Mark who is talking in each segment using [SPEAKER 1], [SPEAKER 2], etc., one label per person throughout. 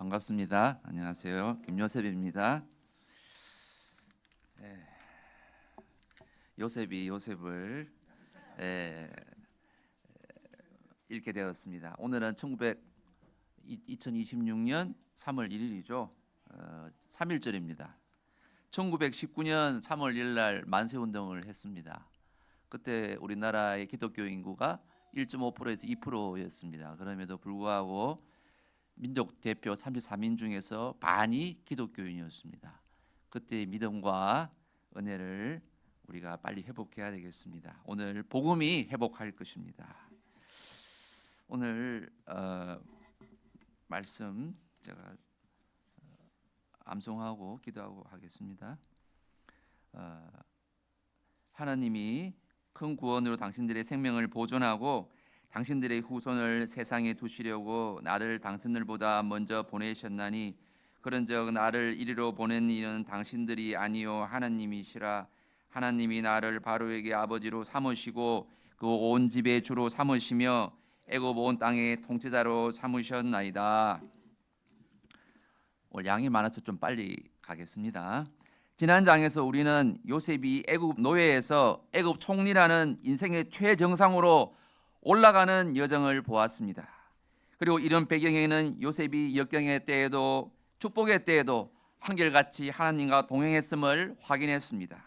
[SPEAKER 1] 반갑습니다. 안녕하세요. 김요셉입니다. 요셉이 요셉을 읽게 되었습니다. 오늘은 2026년 3월 1일이죠. 3.1절입니다. 1919년 3월 1일 날 만세운동을 했습니다. 그때 우리나라의 기독교 인구가 1.5%에서 2%였습니다. 그럼에도 불구하고 민족 대표 34민 중에서 반이 기독교인이었습니다. 그때의 믿음과 은혜를 우리가 빨리 회복해야 되겠습니다. 오늘 복음이 회복할 것입니다. 오늘 말씀 제가 암송하고 기도하고 하겠습니다. 하나님이 큰 구원으로 당신들의 생명을 보존하고 당신들의 후손을 세상에 두시려고 나를 당신들보다 먼저 보내셨나니 그런즉 나를 이리로 보낸 이는 당신들이 아니요 하나님이시라. 하나님이 나를 바로에게 아버지로 삼으시고 그 온 집의 주로 삼으시며 애굽 온 땅의 통치자로 삼으셨나이다. 오늘 양이 많아서 좀 빨리 가겠습니다. 지난 장에서 우리는 요셉이 애굽 노예에서 애굽 총리라는 인생의 최정상으로 올라가는 여정을 보았습니다. 그리고 이런 배경에는 요셉이 역경의 때에도 축복의 때에도 한결같이 하나님과 동행했음을 확인했습니다.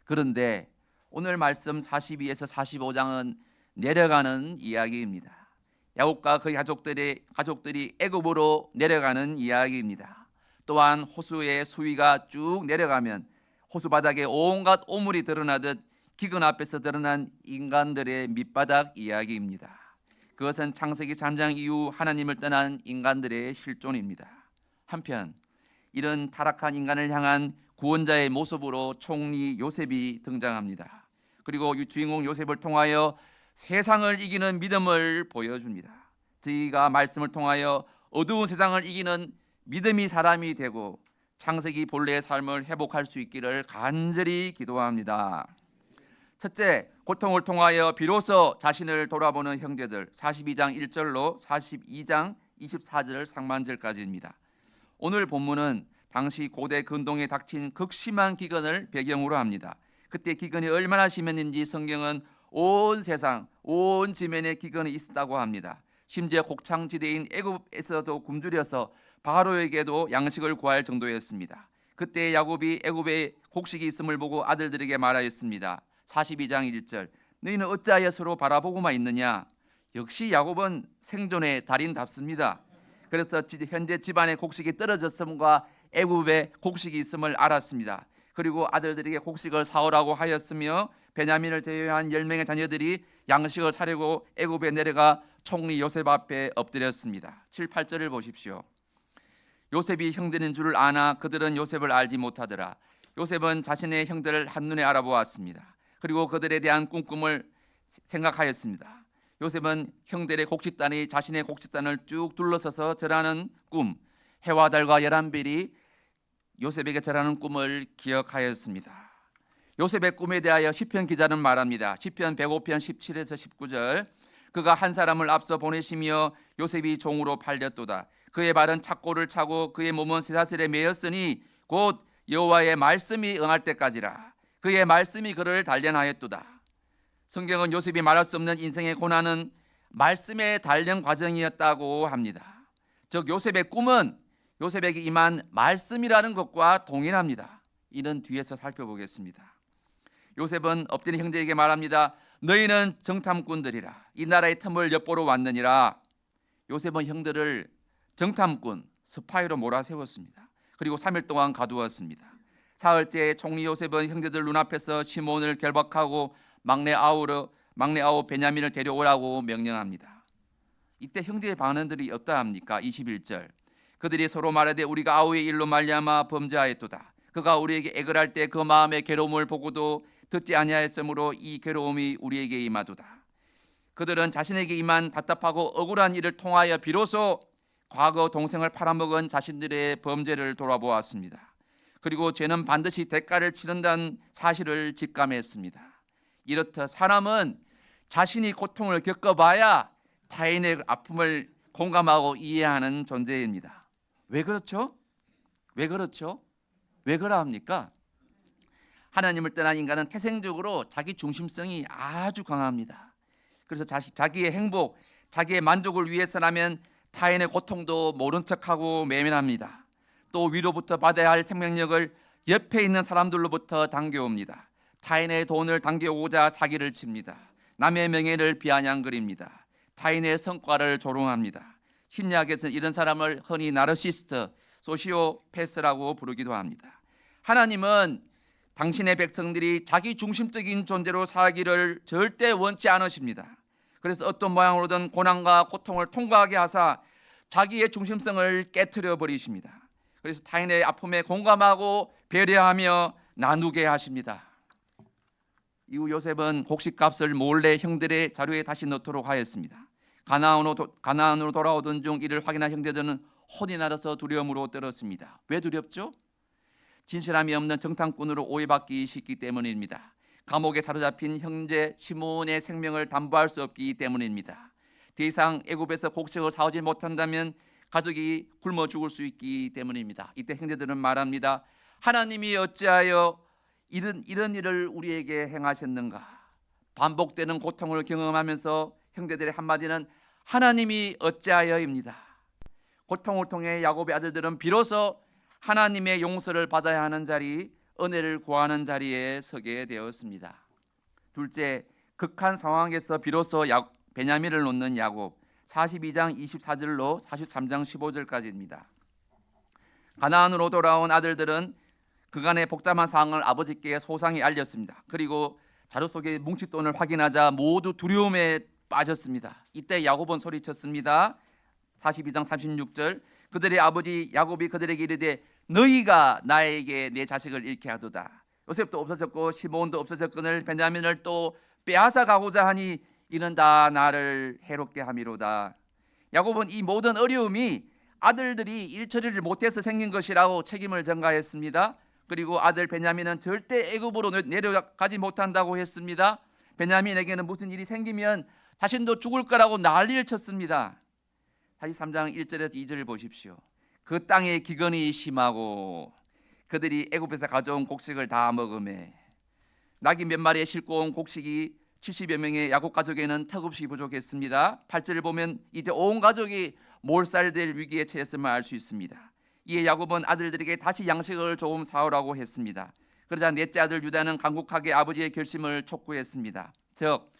[SPEAKER 1] 그런데 오늘 말씀 42에서 45장은 내려가는 이야기입니다. 야곱과 그의 가족들이 애굽으로 내려가는 이야기입니다. 또한 호수의 수위가 쭉 내려가면 호수 바닥에 온갖 오물이 드러나듯 기근 앞에서 드러난 인간들의 밑바닥 이야기입니다. 그것은 창세기 3장 이후 하나님을 떠난 인간들의 실존입니다. 한편 이런 타락한 인간을 향한 구원자의 모습으로 총리 요셉이 등장합니다. 그리고 주인공 요셉을 통하여 세상을 이기는 믿음을 보여줍니다. 저희가 말씀을 통하여 어두운 세상을 이기는 믿음이 사람이 되고 창세기 본래의 삶을 회복할 수 있기를 간절히 기도합니다. 첫째, 고통을 통하여 비로소 자신을 돌아보는 형제들 42장 1절로 42장 24절 상반절까지입니다. 오늘 본문은 당시 고대 근동에 닥친 극심한 기근을 배경으로 합니다. 그때 기근이 얼마나 심했는지 성경은 온 세상, 온 지면에 기근이 있었다고 합니다. 심지어 곡창지대인 애굽에서도 굶주려서 바로에게도 양식을 구할 정도였습니다. 그때 야곱이 애굽에 곡식이 있음을 보고 아들들에게 말하였습니다. 42장 1절 너희는 어찌하여 서로 바라보고만 있느냐. 역시 야곱은 생존의 달인답습니다. 그래서 현재 집안에 곡식이 떨어졌음과 애굽에 곡식이 있음을 알았습니다. 그리고 아들들에게 곡식을 사오라고 하였으며 베냐민을 제외한 10명의 자녀들이 양식을 사려고 애굽에 내려가 총리 요셉 앞에 엎드렸습니다. 7, 8절을 보십시오. 요셉이 형들인 줄을 아나 그들은 요셉을 알지 못하더라. 요셉은 자신의 형들을 한눈에 알아보았습니다. 그리고 그들에 대한 꿈꿈을 생각하였습니다. 요셉은 형들의 곡식단이 자신의 곡식단을 쭉 둘러서서 절하는 꿈, 해와 달과 11별이 요셉에게 절하는 꿈을 기억하였습니다. 요셉의 꿈에 대하여 시편 기자는 말합니다. 시편 105편 17에서 19절 그가 한 사람을 앞서 보내시며 요셉이 종으로 팔렸도다. 그의 발은 착고를 차고 그의 몸은 쇠사슬에 매였으니 곧 여호와의 말씀이 응할 때까지라. 그의 말씀이 그를 단련하였도다. 성경은 요셉이 말할 수 없는 인생의 고난은 말씀의 단련 과정이었다고 합니다. 즉 요셉의 꿈은 요셉에게 임한 말씀이라는 것과 동일합니다. 이는 뒤에서 살펴보겠습니다. 요셉은 엎드린 형제에게 말합니다. 너희는 정탐꾼들이라. 이 나라의 틈을 엿보러 왔느니라. 요셉은 형들을 정탐꾼, 스파이로 몰아세웠습니다. 그리고 3일 동안 가두었습니다. 사흘째 총리 요셉은 형제들 눈앞에서 시몬을 결박하고 막내 아우 베냐민을 데려오라고 명령합니다. 이때 형제의 반응들이 어떠합니까? 21절 그들이 서로 말하되 우리가 아우의 일로 말미암아 범죄하였도다. 그가 우리에게 애걸할 때 그 마음의 괴로움을 보고도 듣지 아니하였으므로 이 괴로움이 우리에게 임하도다. 그들은 자신에게 임한 답답하고 억울한 일을 통하여 비로소 과거 동생을 팔아먹은 자신들의 범죄를 돌아보았습니다. 그리고 죄는 반드시 대가를 치른다는 사실을 직감했습니다. 이렇듯 사람은 자신이 고통을 겪어봐야 타인의 아픔을 공감하고 이해하는 존재입니다. 왜 그렇죠? 왜 그렇죠? 왜 그러합니까? 하나님을 떠난 인간은 태생적으로 자기 중심성이 아주 강합니다. 그래서 자기의 행복, 자기의 만족을 위해서라면 타인의 고통도 모른 척하고 외면합니다. 또 위로부터 받아야 할 생명력을 옆에 있는 사람들로부터 당겨옵니다. 타인의 돈을 당겨오고자 사기를 칩니다. 남의 명예를 비아냥거립니다. 타인의 성과를 조롱합니다. 심리학에서는 이런 사람을 흔히 나르시스트, 소시오패스라고 부르기도 합니다. 하나님은 당신의 백성들이 자기 중심적인 존재로 살기를 절대 원치 않으십니다. 그래서 어떤 모양으로든 고난과 고통을 통과하게 하사 자기의 중심성을 깨트려 버리십니다. 그래서 타인의 아픔에 공감하고 배려하며 나누게 하십니다. 이후 요셉은 곡식값을 몰래 형들의 자료에 다시 넣도록 하였습니다. 가나안으로 돌아오던 중 이를 확인한 형제들은 혼이 나서 두려움으로 떨었습니다. 왜 두렵죠? 진실함이 없는 정탐꾼으로 오해받기 쉽기 때문입니다. 감옥에 사로잡힌 형제 시몬의 생명을 담보할 수 없기 때문입니다. 더 이상 애굽에서 곡식을 사오지 못한다면 가족이 굶어 죽을 수 있기 때문입니다. 이때 형제들은 말합니다. 하나님이 어찌하여 이런 일을 우리에게 행하셨는가? 반복되는 고통을 경험하면서 형제들의 한마디는 하나님이 어찌하여입니다. 고통을 통해 야곱의 아들들은 비로소 하나님의 용서를 받아야 하는 자리, 은혜를 구하는 자리에 서게 되었습니다. 둘째, 극한 상황에서 비로소 베냐민을 놓는 야곱. 42장 24절로 43장 15절까지입니다. 가나안으로 돌아온 아들들은 그간의 복잡한 상황을 아버지께 소상히 알렸습니다. 그리고 자루 속의 뭉칫돈을 확인하자 모두 두려움에 빠졌습니다. 이때 야곱은 소리쳤습니다. 42장 36절, 그들의 아버지 야곱이 그들에게 이르되 너희가 나에게 내 자식을 잃게 하도다. 요셉도 없어졌고 시몬도 없어졌거늘 베냐민을 또 빼앗아 가고자 하니 이는 다 나를 해롭게 함이로다. 야곱은 이 모든 어려움이 아들들이 일 처리를 못해서 생긴 것이라고 책임을 전가했습니다. 그리고 아들 베냐민은 절대 애굽으로 내려가지 못한다고 했습니다. 베냐민에게는 무슨 일이 생기면 자신도 죽을 거라고 난리를 쳤습니다. 43장 1절에서 2절을 보십시오. 그 땅에 기근이 심하고 그들이 애굽에서 가져온 곡식을 다 먹으매 낙이 몇 마리에 싣고 온 곡식이 70여 명의 야곱 가족에는 턱없이 부족했습니다. 8절을 보면 이제 온 가족이 몰살될 위기에 처했음을 알 수 있습니다. 이에 야곱은 아들들에게 다시 양식을 조금 사오라고 했습니다. 그러자 넷째 아들 유다는 간곡하게 아버지의 결심을 촉구했습니다. 즉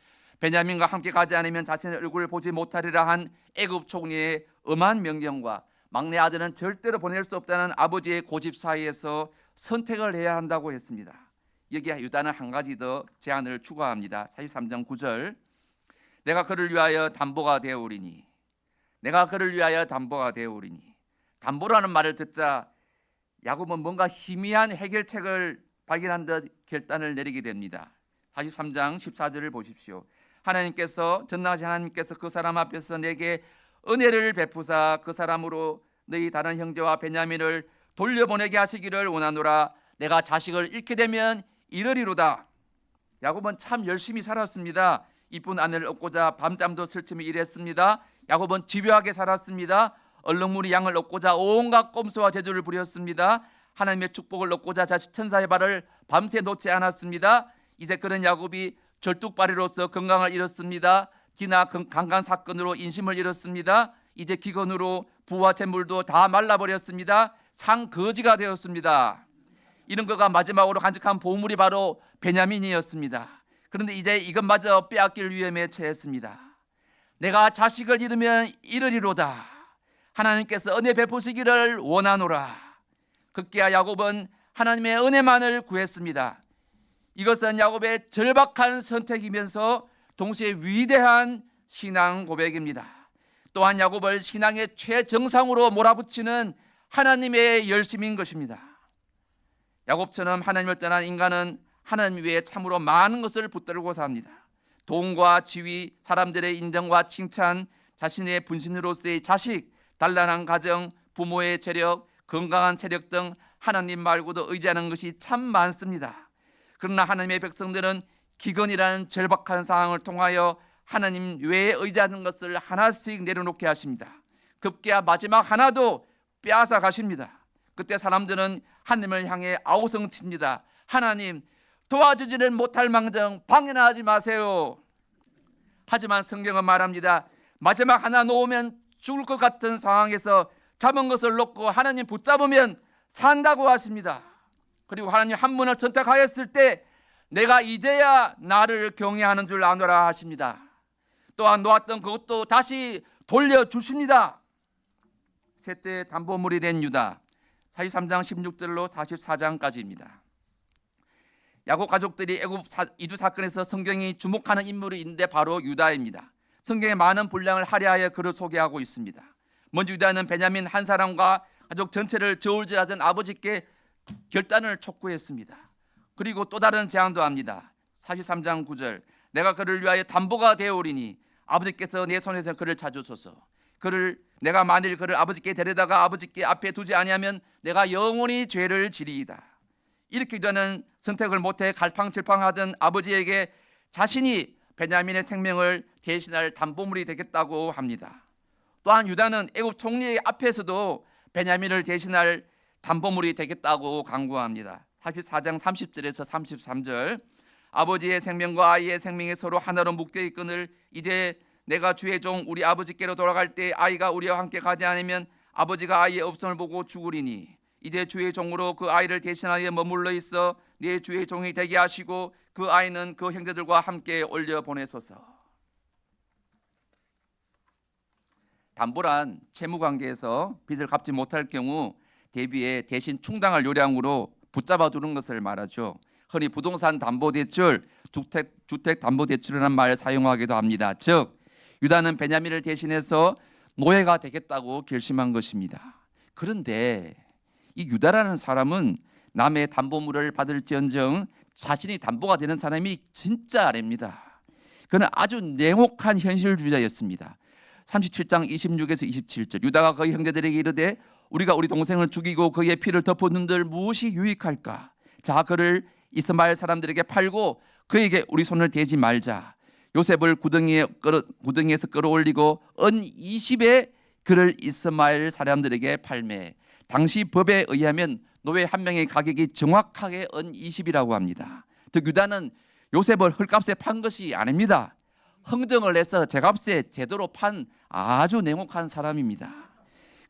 [SPEAKER 1] 베냐민과 함께 가지 않으면 자신의 얼굴을 보지 못하리라 한 애굽 총리의 엄한 명령과 막내 아들은 절대로 보낼 수 없다는 아버지의 고집 사이에서 선택을 해야 한다고 했습니다. 여기에 유다는 한 가지 더 제안을 추가합니다. 43장 9절, 내가 그를 위하여 담보가 되어오리니, 내가 그를 위하여 담보가 되어오리니. 담보라는 말을 듣자 야곱은 뭔가 희미한 해결책을 발견한 듯 결단을 내리게 됩니다. 43장 14절을 보십시오. 하나님께서 전능하신 하나님께서 그 사람 앞에서 내게 은혜를 베푸사 그 사람으로 너희 다른 형제와 베냐민을 돌려보내게 하시기를 원하노라. 내가 자식을 잃게 되면 이르리로다. 야곱은 참 열심히 살았습니다. 이쁜 아내를 얻고자 밤잠도 설치며 일했습니다. 야곱은 집요하게 살았습니다. 얼룩무리 양을 얻고자 온갖 꼼수와 재주를 부렸습니다. 하나님의 축복을 얻고자 자식 천사의 발을 밤새 놓지 않았습니다. 이제 그런 야곱이 절뚝발이로서 건강을 잃었습니다. 기나 강간 사건으로 인심을 잃었습니다. 이제 기근으로 부와 재물도 다 말라버렸습니다. 상거지가 되었습니다. 이런 그가 마지막으로 간직한 보물이 바로 베냐민이었습니다. 그런데 이제 이것마저 빼앗길 위험에 처했습니다. 내가 자식을 잃으면 이르리로다. 하나님께서 은혜 베푸시기를 원하노라. 급기야 야곱은 하나님의 은혜만을 구했습니다. 이것은 야곱의 절박한 선택이면서 동시에 위대한 신앙 고백입니다. 또한 야곱을 신앙의 최정상으로 몰아붙이는 하나님의 열심인 것입니다. 야곱처럼 하나님을 떠난 인간은 하나님 외에 참으로 많은 것을 붙들고 삽니다. 돈과 지위, 사람들의 인정과 칭찬, 자신의 분신으로서의 자식, 단란한 가정, 부모의 재력, 건강한 체력 등 하나님 말고도 의지하는 것이 참 많습니다. 그러나 하나님의 백성들은 기근이라는 절박한 상황을 통하여 하나님 외에 의지하는 것을 하나씩 내려놓게 하십니다. 급기야 마지막 하나도 빼앗아 가십니다. 그때 사람들은 하나님을 향해 아우성칩니다. 하나님, 도와주지는 못할 망정 방해나 하지 마세요. 하지만 성경은 말합니다. 마지막 하나 놓으면 죽을 것 같은 상황에서 잡은 것을 놓고 하나님 붙잡으면 산다고 하십니다. 그리고 하나님 한 분을 선택하였을 때 내가 이제야 나를 경외하는 줄 아노라 하십니다. 또한 놓았던 그것도 다시 돌려주십니다. 셋째 담보물이 된 유다, 43장 16절로 44장까지입니다. 야곱 가족들이 애굽 이주 사건에서 성경이 주목하는 인물이 있는데 바로 유다입니다. 성경의 많은 분량을 할애하여 그를 소개하고 있습니다. 먼저 유다는 베냐민 한 사람과 가족 전체를 저울질하던 아버지께 결단을 촉구했습니다. 그리고 또 다른 제안도 합니다. 43장 9절, 내가 그를 위하여 담보가 되어오리니 아버지께서 내 손에서 그를 찾으소서. 내가 만일 그를 아버지께 데려다가 아버지께 앞에 두지 아니하면 내가 영원히 죄를 지리이다. 이렇게 유다는 선택을 못해 갈팡질팡하던 아버지에게 자신이 베냐민의 생명을 대신할 담보물이 되겠다고 합니다. 또한 유다는 애굽 총리 앞에서도 베냐민을 대신할 담보물이 되겠다고 강구합니다. 44장 30절에서 33절, 아버지의 생명과 아이의 생명이 서로 하나로 묶여 있거늘 이제 내가 주의 종 우리 아버지께로 돌아갈 때 아이가 우리와 함께 가지 않으면 아버지가 아이의 없음을 보고 죽으리니 이제 주의 종으로 그 아이를 대신하여 머물러 있어 네 주의 종이 되게 하시고 그 아이는 그 형제들과 함께 올려 보내소서. 담보란 채무관계에서 빚을 갚지 못할 경우 대비에 대신 충당할 요량으로 붙잡아 두는 것을 말하죠. 흔히 부동산 담보대출, 주택 담보대출이라는 말을 사용하기도 합니다. 즉 유다는 베냐민을 대신해서 노예가 되겠다고 결심한 것입니다. 그런데 이 유다라는 사람은 남의 담보물을 받을지언정 자신이 담보가 되는 사람이 진짜 아닙니다. 그는 아주 냉혹한 현실주의자였습니다. 37장 26에서 27절, 유다가 그의 형제들에게 이르되 우리가 우리 동생을 죽이고 그의 피를 덮어둔들 무엇이 유익할까? 자, 그를 이스마엘 사람들에게 팔고 그에게 우리 손을 대지 말자. 요셉을 구덩이에서 끌어올리고 은 20에 그를 이스마엘 사람들에게 팔매. 당시 법에 의하면 노예 한 명의 가격이 정확하게 은 20이라고 합니다. 즉 유다는 요셉을 헐값에 판 것이 아닙니다. 흥정을 해서 제값에 제대로 판 아주 냉혹한 사람입니다.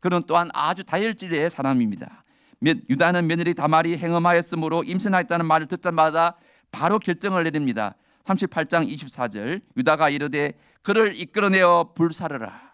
[SPEAKER 1] 그는 또한 아주 다혈질의 사람입니다. 유다는 며느리 다말이 행음하였으므로 임신하였다는 말을 듣자마자 바로 결정을 내립니다. 38장 24절, 유다가 이르되 그를 이끌어내어 불사르라.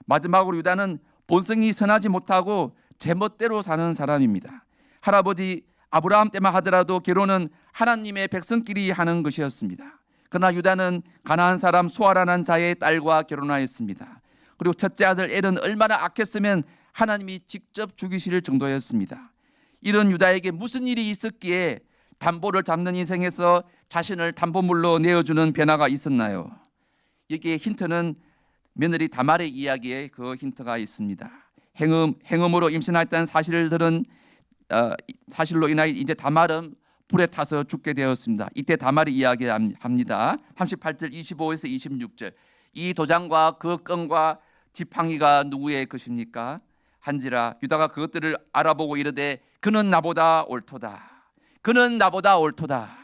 [SPEAKER 1] 마지막으로 유다는 본성이 선하지 못하고 제멋대로 사는 사람입니다. 할아버지 아브라함 때만 하더라도 결혼은 하나님의 백성끼리 하는 것이었습니다. 그러나 유다는 가나안 사람 수아라는 자의 딸과 결혼하였습니다. 그리고 첫째 아들 엘은 얼마나 악했으면 하나님이 직접 죽이실 정도였습니다. 이런 유다에게 무슨 일이 있었기에 담보를 잡는 인생에서 자신을 담보물로 내어주는 변화가 있었나요? 여기에 힌트는 며느리 다말의 이야기에 그 힌트가 있습니다. 행음으로 임신했다는 사실로 인하여 이제 다말은 불에 타서 죽게 되었습니다. 이때 다말이 이야기합니다. 38절 25에서 26절, 이 도장과 그 끈과 지팡이가 누구의 것입니까? 한지라 유다가 그것들을 알아보고 이르되 그는 나보다 옳도다. 그는 나보다 옳도다.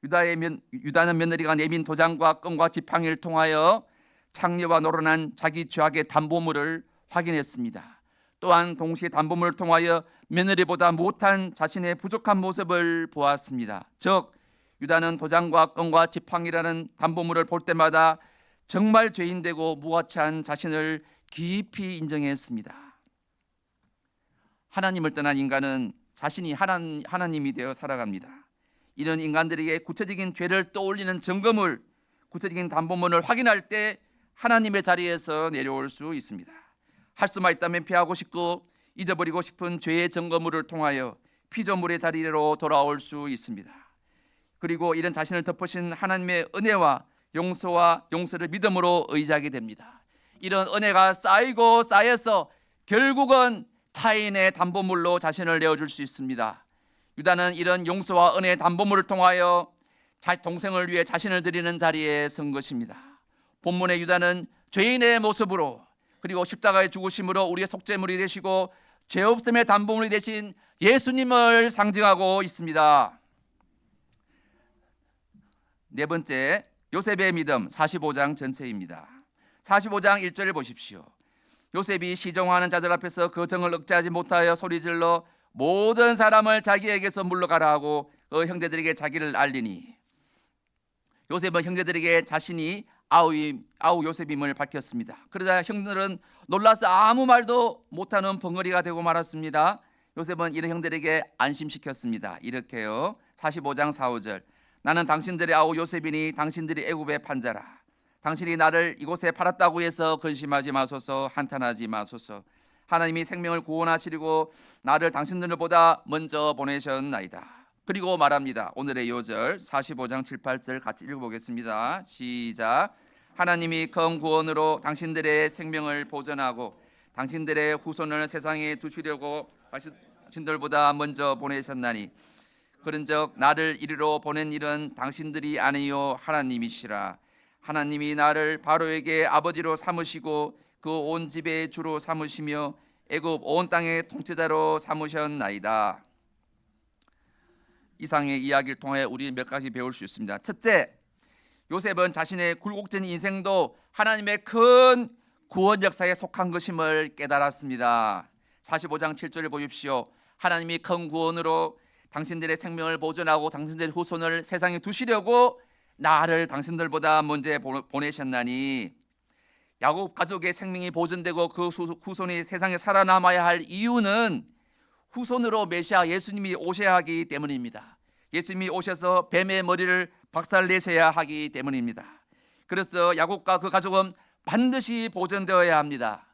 [SPEAKER 1] 유다는 며느리가 내민 도장과 끈과 지팡이를 통하여 창녀와 노론한 자기 죄악의 담보물을 확인했습니다. 또한 동시에 담보물을 통하여 며느리보다 못한 자신의 부족한 모습을 보았습니다. 즉 유다는 도장과 끈과 지팡이라는 담보물을 볼 때마다 정말 죄인되고 무가치한 자신을 깊이 인정했습니다. 하나님을 떠난 인간은 자신이 하나님이 되어 살아갑니다. 이런 인간들에게 구체적인 죄를 떠올리는 증거물, 구체적인 담보물을 확인할 때 하나님의 자리에서 내려올 수 있습니다. 할 수만 있다면 피하고 싶고 잊어버리고 싶은 죄의 증거물을 통하여 피조물의 자리로 돌아올 수 있습니다. 그리고 이런 자신을 덮으신 하나님의 은혜와 용서를 믿음으로 의지하게 됩니다. 이런 은혜가 쌓이고 쌓여서 결국은 타인의 담보물로 자신을 내어줄 수 있습니다. 유다는 이런 용서와 은혜의 담보물을 통하여 동생을 위해 자신을 드리는 자리에 선 것입니다. 본문의 유다는 죄인의 모습으로 그리고 십자가의 죽으심으로 우리의 속죄물이 되시고 죄 없음의 담보물이 되신 예수님을 상징하고 있습니다. 네 번째, 요셉의 믿음 45장 전체입니다. 45장 1절을 보십시오. 요셉이 시종하는 자들 앞에서 그 정을 억제하지 못하여 소리질러 모든 사람을 자기에게서 물러가라 하고 그 형제들에게 자기를 알리니, 요셉은 형제들에게 자신이 아우 요셉임을 밝혔습니다. 그러자 형들은 놀라서 아무 말도 못하는 벙어리가 되고 말았습니다. 요셉은 이런 형들에게 안심시켰습니다. 이렇게요. 45장 4, 5절. 나는 당신들의 아우 요셉이니 당신들이 애굽의 판자라. 당신이 나를 이곳에 팔았다고 해서 근심하지 마소서, 한탄하지 마소서. 하나님이 생명을 구원하시려고 나를 당신들보다 먼저 보내셨나이다. 그리고 말합니다. 오늘의 요절 45장 7, 8절 같이 읽어보겠습니다. 시작. 하나님이 큰 구원으로 당신들의 생명을 보존하고 당신들의 후손을 세상에 두시려고 당신들보다 먼저 보내셨나니 그런즉 나를 이리로 보낸 일은 당신들이 아니요 하나님이시라. 하나님이 나를 바로에게 아버지로 삼으시고 그 온 집의 주로 삼으시며 애굽 온 땅의 통치자로 삼으셨나이다. 이상의 이야기를 통해 우리 몇 가지 배울 수 있습니다. 첫째, 요셉은 자신의 굴곡진 인생도 하나님의 큰 구원 역사에 속한 것임을 깨달았습니다. 45장 7절을 보십시오. 하나님이 큰 구원으로 당신들의 생명을 보존하고 당신들의 후손을 세상에 두시려고 나를 당신들보다 먼저 보내셨나니, 야곱 가족의 생명이 보존되고 그 후손이 세상에 살아남아야 할 이유는 후손으로 메시아 예수님이 오셔야 하기 때문입니다. 예수님이 오셔서 뱀의 머리를 박살내셔야 하기 때문입니다. 그래서 야곱과 그 가족은 반드시 보존되어야 합니다.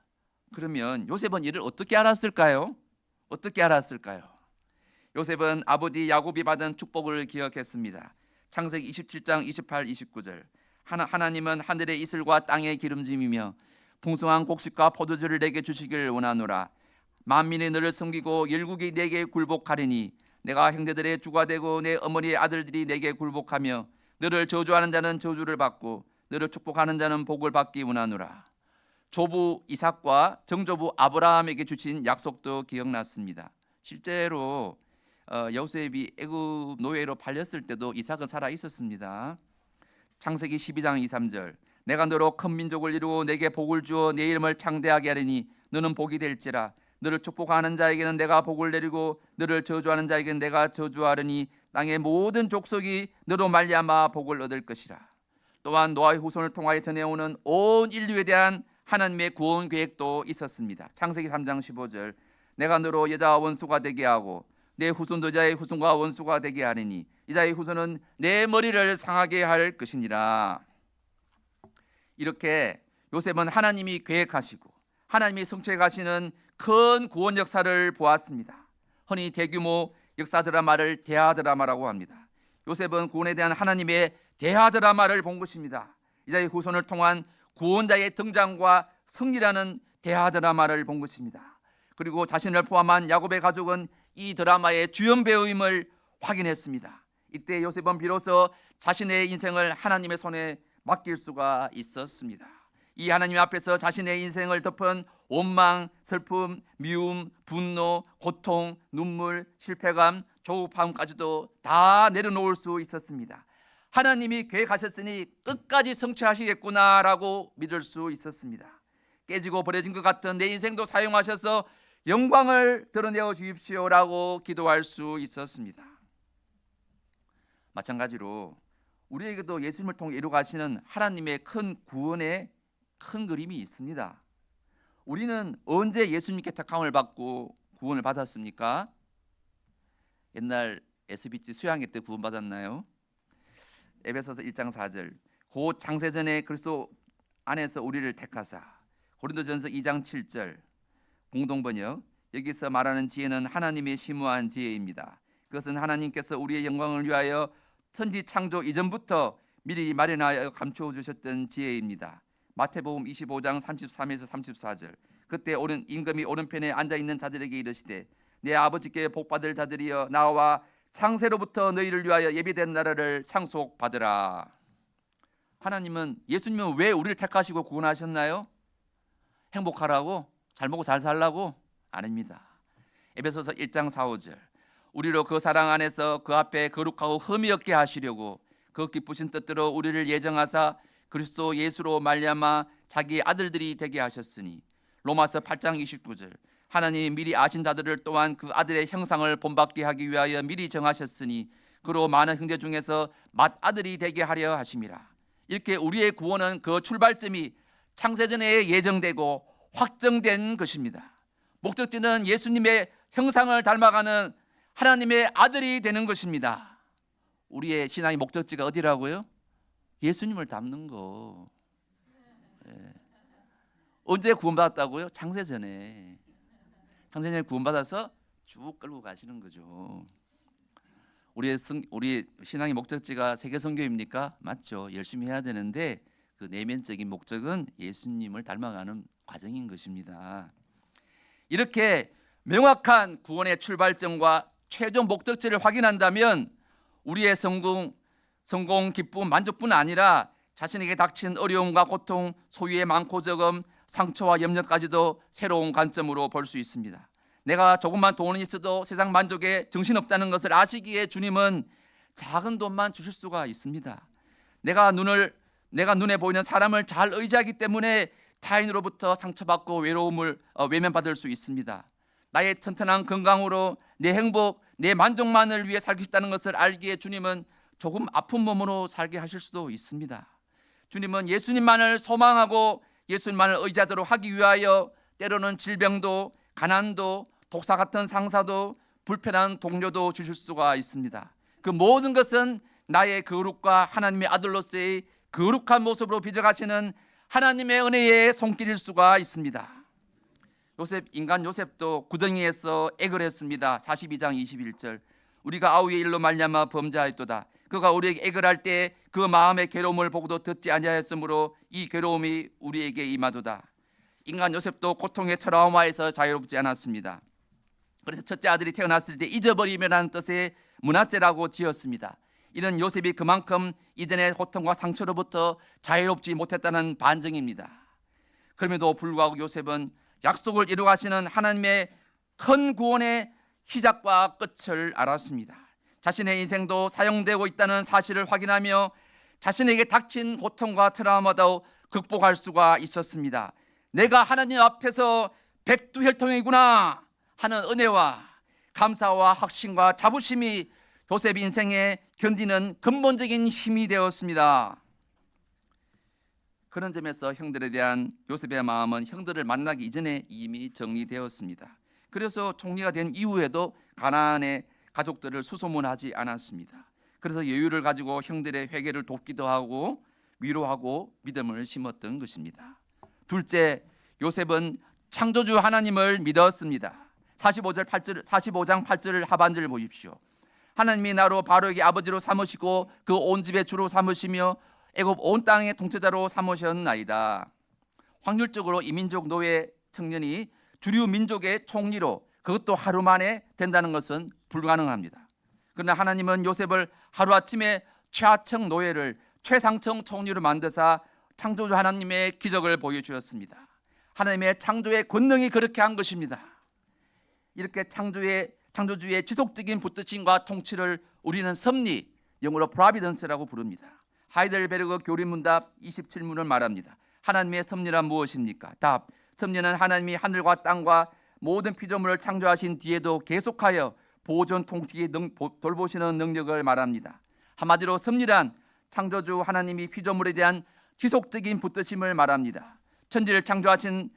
[SPEAKER 1] 그러면 요셉은 이를 어떻게 알았을까요? 어떻게 알았을까요? 요셉은 아버지 야곱이 받은 축복을 기억했습니다. 창세기 27장 28, 29절. 하나님은 하늘의 이슬과 땅의 기름짐이며 풍성한 곡식과 포도주를 내게 주시길 원하노라. 만민이 너를 섬기고 열국이 내게 굴복하리니 내가 형제들의 주가 되고 내 어머니의 아들들이 내게 굴복하며 너를 저주하는 자는 저주를 받고 너를 축복하는 자는 복을 받기 원하노라. 조부 이삭과 정조부 아브라함에게 주신 약속도 기억났습니다. 실제로 요셉이 애굽 노예로 팔렸을 때도 이삭은 살아 있었습니다. 창세기 12장 2, 3절. 내가 너로 큰 민족을 이루고 내게 복을 주어 내 이름을 창대하게 하리니 너는 복이 될지라. 너를 축복하는 자에게는 내가 복을 내리고 너를 저주하는 자에게는 내가 저주하리니 땅의 모든 족속이 너로 말미암아 복을 얻을 것이라. 또한 노아의 후손을 통하여 전해오는 온 인류에 대한 하나님의 구원 계획도 있었습니다. 창세기 3장 15절. 내가 너로 여자와 원수가 되게 하고 내 후손도 여자의 후손과 원수가 되게 하리니 이자의 후손은 내 머리를 상하게 할 것이니라. 이렇게 요셉은 하나님이 계획하시고 하나님이 성취해 가시는 큰 구원 역사를 보았습니다. 흔히 대규모 역사 드라마를 대하 드라마라고 합니다. 요셉은 구원에 대한 하나님의 대하 드라마를 본 것입니다. 이자의 후손을 통한 구원자의 등장과 승리라는 대하 드라마를 본 것입니다. 그리고 자신을 포함한 야곱의 가족은 이 드라마의 주연 배우임을 확인했습니다. 이때 요셉은 비로소 자신의 인생을 하나님의 손에 맡길 수가 있었습니다. 이 하나님 앞에서 자신의 인생을 덮은 원망, 슬픔, 미움, 분노, 고통, 눈물, 실패감, 조급함까지도 다 내려놓을 수 있었습니다. 하나님이 계획하셨으니 끝까지 성취하시겠구나라고 믿을 수 있었습니다. 깨지고 버려진 것 같은 내 인생도 사용하셔서 영광을 드러내어 주십시오라고 기도할 수 있었습니다. 마찬가지로 우리에게도 예수님을 통해 이루어가시는 하나님의 큰 구원의 큰 그림이 있습니다. 우리는 언제 예수님께 택함을 받고 구원을 받았습니까? 옛날 SBC 수양회 때 구원 받았나요? 에베소서 1장 4절. 곧 창세전에 그리스도 안에서 우리를 택하사. 고린도전서 2장 7절. 공동번역. 여기서 말하는 지혜는 하나님의 심오한 지혜입니다. 그것은 하나님께서 우리의 영광을 위하여 천지 창조 이전부터 미리 마련하여 감추어 주셨던 지혜입니다. 마태복음 25장 33에서 34절. 그때 임금이 오른편에 앉아있는 자들에게 이르시되 내 아버지께 복받을 자들이여 나와 창세로부터 너희를 위하여 예비된 나라를 상속받으라. 하나님은 예수님은 왜 우리를 택하시고 구원하셨나요? 행복하라고? 잘 먹고 잘 살라고? 아닙니다. 에베소서 1장 4, 5절. 우리로 그 사랑 안에서 그 앞에 거룩하고 흠이 없게 하시려고 그 기쁘신 뜻대로 우리를 예정하사 그리스도 예수로 말미암아 자기의 아들들이 되게 하셨으니. 로마서 8장 29절. 하나님이 미리 아신 자들을 또한 그 아들의 형상을 본받게 하기 위하여 미리 정하셨으니 그로 많은 형제 중에서 맏아들이 되게 하려 하심이라. 이렇게 우리의 구원은 그 출발점이 창세전에 예정되고 확정된 것입니다. 목적지는 예수님의 형상을 닮아가는 하나님의 아들이 되는 것입니다. 우리의 신앙의 목적지가 어디라고요? 예수님을 닮는 거. 네. 언제 구원받았다고요? 창세전에. 창세전에 구원받아서 쭉 끌고 가시는 거죠. 우리 신앙의 목적지가 세계 선교입니까? 맞죠. 열심히 해야 되는데 그 내면적인 목적은 예수님을 닮아가는 과정인 것입니다. 이렇게 명확한 구원의 출발점과 최종 목적지를 확인한다면 우리의 성공, 기쁨, 만족뿐 아니라 자신에게 닥친 어려움과 고통, 소유의 많고 적음, 상처와 염려까지도 새로운 관점으로 볼 수 있습니다. 내가 조금만 돈이 있어도 세상 만족에 정신없다는 것을 아시기에 주님은 작은 돈만 주실 수가 있습니다. 내가 눈에 보이는 사람을 잘 의지하기 때문에 타인으로부터 상처받고 외면받을 수 있습니다. 나의 튼튼한 건강으로 내 행복, 내 만족만을 위해 살고 싶다는 것을 알기에 주님은 조금 아픈 몸으로 살게 하실 수도 있습니다. 주님은 예수님만을 소망하고 예수님만을 의지하도록 하기 위하여 때로는 질병도, 가난도, 독사 같은 상사도, 불편한 동료도 주실 수가 있습니다. 그 모든 것은 나의 거룩과 하나님의 아들로서의 거룩한 모습으로 빚어가시는 하나님의 은혜의 손길일 수가 있습니다. 인간 요셉도 구덩이에서 액을 했습니다. 42장 21절. 우리가 아우의 일로 말미암아 범죄하였도다. 그가 우리에게 액을 할 때 그 마음의 괴로움을 보고도 듣지 아니하였으므로 이 괴로움이 우리에게 임하도다. 인간 요셉도 고통의 트라우마에서 자유롭지 않았습니다. 그래서 첫째 아들이 태어났을 때 잊어버리면라는 뜻의 므낫세라고 지었습니다. 이는 요셉이 그만큼 이전의 고통과 상처로부터 자유롭지 못했다는 반증입니다. 그럼에도 불구하고 요셉은 약속을 이루가시는 하나님의 큰 구원의 시작과 끝을 알았습니다. 자신의 인생도 사용되고 있다는 사실을 확인하며 자신에게 닥친 고통과 트라우마도 극복할 수가 있었습니다. 내가 하나님 앞에서 백두혈통이구나 하는 은혜와 감사와 확신과 자부심이 요셉 인생에 견디는 근본적인 힘이 되었습니다. 그런 점에서 형들에 대한 요셉의 마음은 형들을 만나기 이전에 이미 정리되었습니다. 그래서 총리가 된 이후에도 가나안의 가족들을 수소문하지 않았습니다. 그래서 여유를 가지고 형들의 회개를 돕기도 하고 위로하고 믿음을 심었던 것입니다. 둘째, 요셉은 창조주 하나님을 믿었습니다. 45장 8절 하반절을 보십시오. 하나님이 나로 바로에게 아버지로 삼으시고 그 온 집의 주로 삼으시며 애굽 온 땅의 통치자로 삼으셨나이다. 확률적으로 이민족 노예 청년이 주류 민족의 총리로 그것도 하루 만에 된다는 것은 불가능합니다. 그러나 하나님은 요셉을 하루아침에 최하층 노예를 최상층 총리로 만드사 창조주 하나님의 기적을 보여주었습니다. 하나님의 창조의 권능이 그렇게 한 것입니다. 이렇게 창조주의 지속적인 붙드심과 통치를 우리는 섭리, 영어로 providence라고 부릅니다. 하이델베르그 교리문답 27문을 말합니다. 하나님의 섭리란 무엇입니까? 답, 섭리는 하나님이 하늘과 땅과 모든 피조물을 창조하신 뒤에도 계속하여 보존 통치에 돌보시는 능력을 말합니다. 한마디로 섭리란 창조주 하나님이 피조물에 대한 지속적인 붙드심을 말합니다. 천지를 창조하신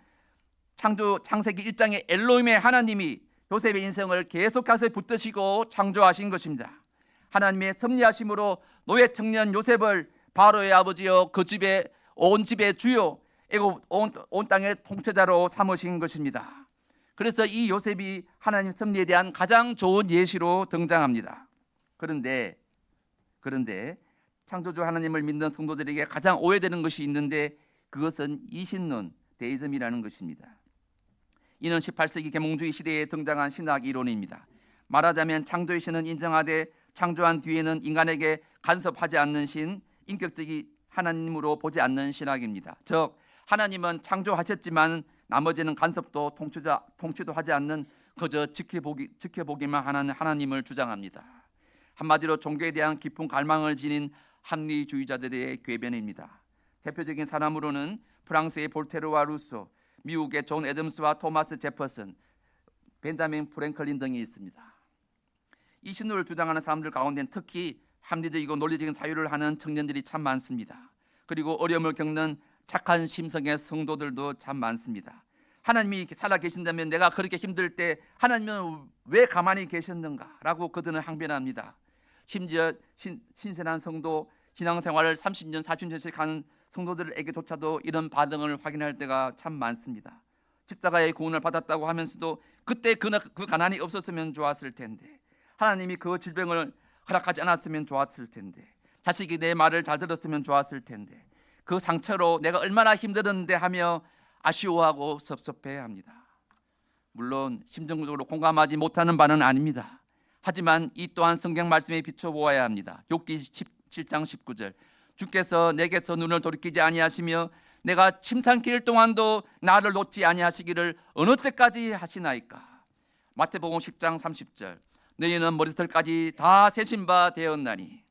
[SPEAKER 1] 창세기 1장의 엘로힘의 하나님이 요셉의 인생을 계속해서 붙드시고 창조하신 것입니다. 하나님의 섭리하심으로 노예 청년 요셉을 바로의 아버지요 그 집의 온 집의 주요 애굽 온 땅의 통치자로 삼으신 것입니다. 그래서 이 요셉이 하나님 섭리에 대한 가장 좋은 예시로 등장합니다. 그런데 창조주 하나님을 믿는 성도들에게 가장 오해되는 것이 있는데 그것은 이신론, 데이즘이라는 것입니다. 이는 18세기 계몽주의 시대에 등장한 신학 이론입니다. 말하자면 창조의 신은 인정하되 창조한 뒤에는 인간에게 간섭하지 않는 신, 인격적인 하나님으로 보지 않는 신학입니다. 즉 하나님은 창조하셨지만 나머지는 간섭도 통치도 하지 않는 그저 지켜보기만 하는 하나님을 주장합니다. 한마디로 종교에 대한 깊은 갈망을 지닌 합리주의자들의 궤변입니다. 대표적인 사람으로는 프랑스의 볼테르와 루소, 미국의 존 애덤스와 토마스 제퍼슨, 벤자민 프랭클린 등이 있습니다. 이 신론을 주장하는 사람들 가운데는 특히 합리적이고 논리적인 사유를 하는 청년들이 참 많습니다. 그리고 어려움을 겪는 착한 심성의 성도들도 참 많습니다. 하나님이 살아 계신다면 내가 그렇게 힘들 때 하나님은 왜 가만히 계셨는가? 라고 그들은 항변합니다. 심지어 신선한 성도, 신앙생활을 30년, 40년씩 한 성도들에게조차도 이런 반응을 확인할 때가 참 많습니다. 십자가의 구원을 받았다고 하면서도 그때 그 가난이 없었으면 좋았을 텐데, 하나님이 그 질병을 허락하지 않았으면 좋았을 텐데, 자식이 내 말을 잘 들었으면 좋았을 텐데, 그 상처로 내가 얼마나 힘들었는데 하며 아쉬워하고 섭섭해합니다. 물론 심정적으로 공감하지 못하는 바는 아닙니다. 하지만 이 또한 성경 말씀에 비춰보아야 합니다. 욥기 17장 19절, 주께서 내게서 눈을 돌이키지 아니하시며 내가 침상길 동안도 나를 놓지 아니하시기를 어느 때까지 하시나이까. 마태복음 10장 30절, 너희는 머리털까지 다 세신 바 되었나니.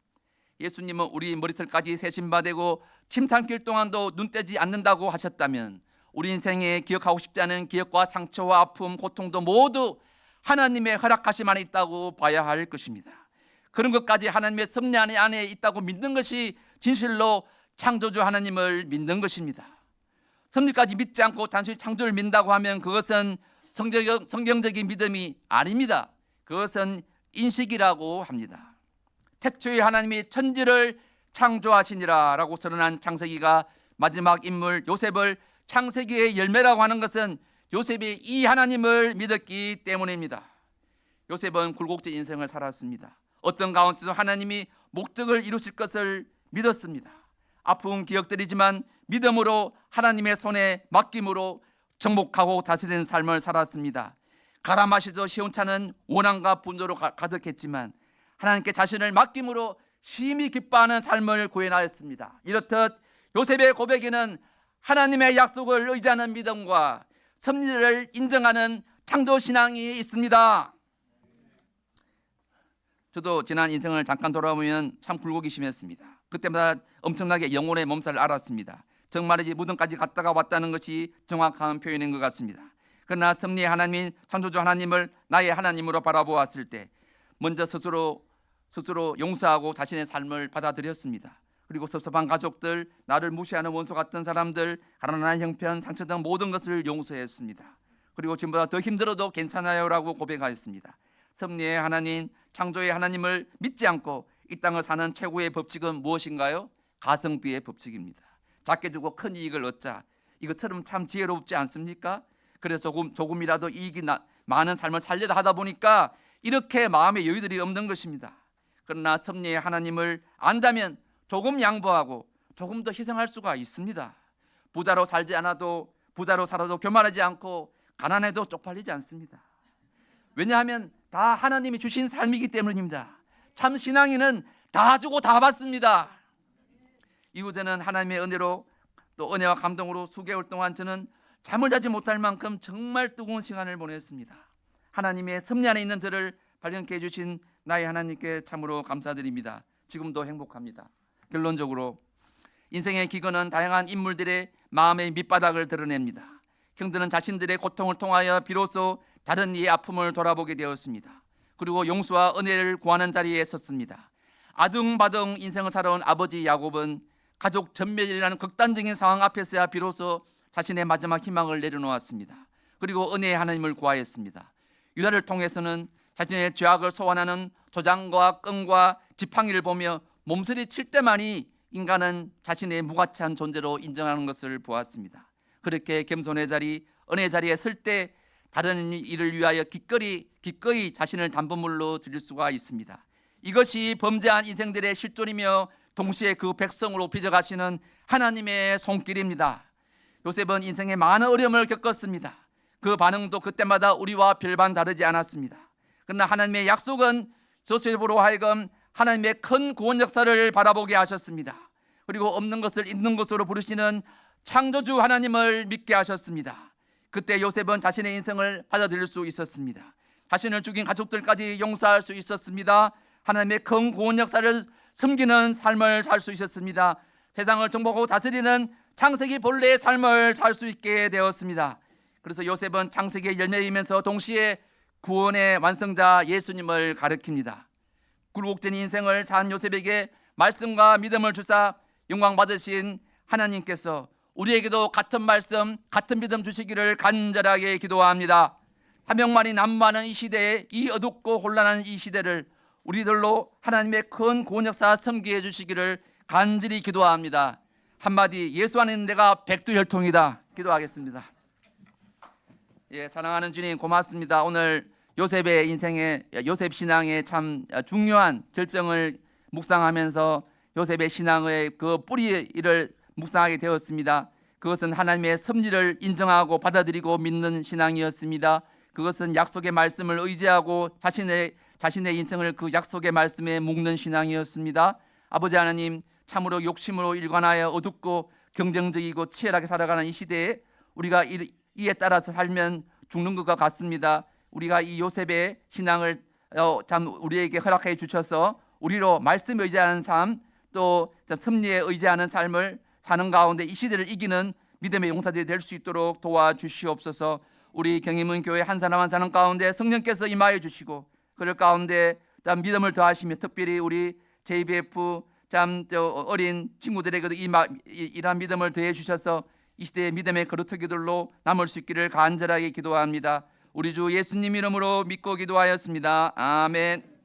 [SPEAKER 1] 예수님은 우리 머리털까지 세신 바 되고 침상길 동안도 눈 떼지 않는다고 하셨다면 우리 인생에 기억하고 싶지 않은 기억과 상처와 아픔, 고통도 모두 하나님의 허락하심 안에 있다고 봐야 할 것입니다. 그런 것까지 하나님의 섭리 안에 있다고 믿는 것이 진실로 창조주 하나님을 믿는 것입니다. 섭리까지 믿지 않고 단순히 창조를 믿는다고 하면 그것은 성경적인 믿음이 아닙니다. 그것은 인식이라고 합니다. 태초에 하나님이 천지를 창조하시니라 라고 선언한 창세기가 마지막 인물 요셉을 창세기의 열매라고 하는 것은 요셉이 이 하나님을 믿었기 때문입니다. 요셉은 굴곡진 인생을 살았습니다. 어떤 가운데서 하나님이 목적을 이루실 것을 믿었습니다. 아픈 기억들이지만 믿음으로 하나님의 손에 맡김으로 정복하고 다스리는 삶을 살았습니다. 가라마시도 시온찮은 원한과 분노로 가득했지만 하나님께 자신을 맡김으로 심히 기뻐하는 삶을 구해나였습니다. 이렇듯 요셉의 고백에는 하나님의 약속을 의지하는 믿음과 섭리를 인정하는 창조신앙이 있습니다. 저도 지난 인생을 잠깐 돌아보면 참 굴곡이 심했습니다. 그때마다 엄청나게 영혼의 몸살을 앓았습니다. 정말이지 무덤까지 갔다가 왔다는 것이 정확한 표현인 것 같습니다. 그러나 섭리의 하나님, 창조주 하나님을 나의 하나님으로 바라보았을 때 먼저 스스로 용서하고 자신의 삶을 받아들였습니다. 그리고 섭섭한 가족들, 나를 무시하는 원수 같은 사람들, 가난한 형편, 상처 등 모든 것을 용서했습니다. 그리고 지금보다 더 힘들어도 괜찮아요 라고 고백하였습니다. 섭리의 하나님, 창조의 하나님을 믿지 않고 이 땅을 사는 최고의 법칙은 무엇인가요? 가성비의 법칙입니다. 작게 주고 큰 이익을 얻자. 이것처럼 참 지혜롭지 않습니까? 그래서 조금이라도 이익이 많은 삶을 살려다 하다 보니까 이렇게 마음의 여유들이 없는 것입니다. 그러나 섭리의 하나님을 안다면 조금 양보하고 조금 더 희생할 수가 있습니다. 부자로 살지 않아도, 부자로 살아도 교만하지 않고 가난해도 쪽팔리지 않습니다. 왜냐하면 다 하나님이 주신 삶이기 때문입니다. 참 신앙인은 다 주고 다 받습니다. 이후에는 하나님의 은혜로 또 은혜와 감동으로 수개월 동안 저는 잠을 자지 못할 만큼 정말 뜨거운 시간을 보냈습니다. 하나님의 섭리 안에 있는 저를 발견케 해주신 나의 하나님께 참으로 감사드립니다. 지금도 행복합니다. 결론적으로 인생의 기근은 다양한 인물들의 마음의 밑바닥을 드러냅니다. 형들은 자신들의 고통을 통하여 비로소 다른 이의 아픔을 돌아보게 되었습니다. 그리고 용서와 은혜를 구하는 자리에 섰습니다. 아둥바둥 인생을 살아온 아버지 야곱은 가족 전멸이라는 극단적인 상황 앞에서야 비로소 자신의 마지막 희망을 내려놓았습니다. 그리고 은혜의 하나님을 구하였습니다. 유다를 통해서는 자신의 죄악을 소환하는 조장과 끈과 지팡이를 보며 몸서리 칠 때만이 인간은 자신의 무가치한 존재로 인정하는 것을 보았습니다. 그렇게 겸손의 자리, 은혜의 자리에 설 때 다른 일을 위하여 기꺼이 자신을 담보물로 드릴 수가 있습니다. 이것이 범죄한 인생들의 실존이며 동시에 그 백성으로 빚어가시는 하나님의 손길입니다. 요셉은 인생에 많은 어려움을 겪었습니다. 그 반응도 그때마다 우리와 별반 다르지 않았습니다. 그러나 하나님의 약속은 요셉으로 하여금 하나님의 큰 구원 역사를 바라보게 하셨습니다. 그리고 없는 것을 있는 것으로 부르시는 창조주 하나님을 믿게 하셨습니다. 그때 요셉은 자신의 인생을 받아들일 수 있었습니다. 자신을 죽인 가족들까지 용서할 수 있었습니다. 하나님의 큰 구원 역사를 섬기는 삶을 살 수 있었습니다. 세상을 정복하고 다스리는 창세기 본래의 삶을 살 수 있게 되었습니다. 그래서 요셉은 창세기의 열매이면서 동시에 구원의 완성자 예수님을 가리킵니다. 굴곡된 인생을 산 요셉에게 말씀과 믿음을 주사 영광 받으신 하나님께서 우리에게도 같은 말씀, 같은 믿음 주시기를 간절하게 기도합니다. 사명만이 난무하는 이 시대에, 이 어둡고 혼란한 이 시대를 우리들로 하나님의 큰 구원 역사 섬기해 주시기를 간절히 기도합니다. 한마디, 예수 안에 있는 내가 백두혈통이다 기도하겠습니다. 사랑하는 주님, 고맙습니다. 오늘 요셉의 인생에, 요셉 신앙의 참 중요한 절정을 묵상하면서 요셉의 신앙의 그 뿌리를 묵상하게 되었습니다. 그것은 하나님의 섭리를 인정하고 받아들이고 믿는 신앙이었습니다. 그것은 약속의 말씀을 의지하고 자신의 인생을 그 약속의 말씀에 묶는 신앙이었습니다. 아버지 하나님, 참으로 욕심으로 일관하여 어둡고 경쟁적이고 치열하게 살아가는 이 시대에 우리가 이에 따라서 살면 죽는 것과 같습니다. 우리가 이 요셉의 신앙을 참 우리에게 허락해 주셔서 우리로 말씀에 의지하는 삶, 또 섭리에 의지하는 삶을 사는 가운데 이 시대를 이기는 믿음의 용사들이 될 수 있도록 도와주시옵소서. 우리 경희문 교회 한 사람 한 사람 가운데 성령께서 임하여 주시고 그럴 가운데 믿음을 더하시며 특별히 우리 JBF 어린 친구들에게도 이러한 믿음을 더해 주셔서 이 시대의 믿음의 거루터기들로 남을 수 있기를 간절하게 기도합니다. 우리 주 예수님 이름으로 믿고 기도하였습니다. 아멘.